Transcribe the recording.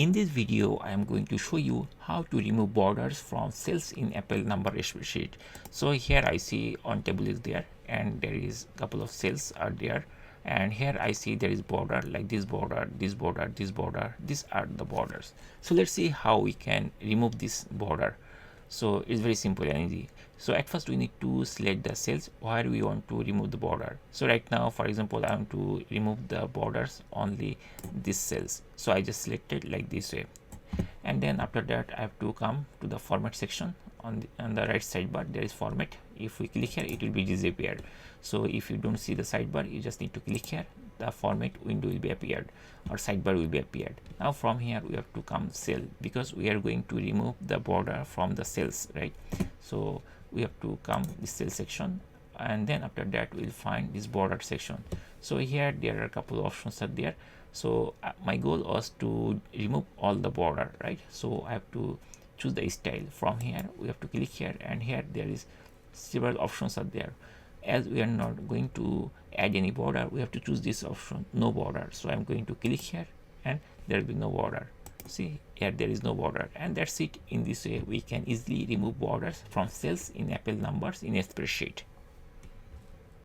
In this video, I am going to show you how to remove borders from cells in Apple number spreadsheet. So here I see on table is there and there is couple of cells are there, and here I see there is border like this border, this border, this border. These are the borders. So let's see how we can remove this border. So it's very simple and easy. So at first we need to select the cells where we want to remove the border. So right now, for example, I want to remove the borders only these cells. So I just selected like this way, and then after that I have to come to the format section. On the right sidebar there is format. If we click here, it will be disappeared. So if you don't see the sidebar, you just need to click here, the format window will be appeared or sidebar will be appeared. Now from here we have to come cell, because we are going to remove the border from the cells, right? So we have to come this cell section, and then after that we'll find this border section. So here there are a couple of options are there. So my goal was to remove all the border, right? So I have to choose the style. From here we have to click here, and here there is several options are there. As we are not going to add any border, we have to choose this option, no border. So I'm going to click here and there will be no border. See here there is no border, and that's it. In this way we can easily remove borders from cells in Apple numbers in a spreadsheet.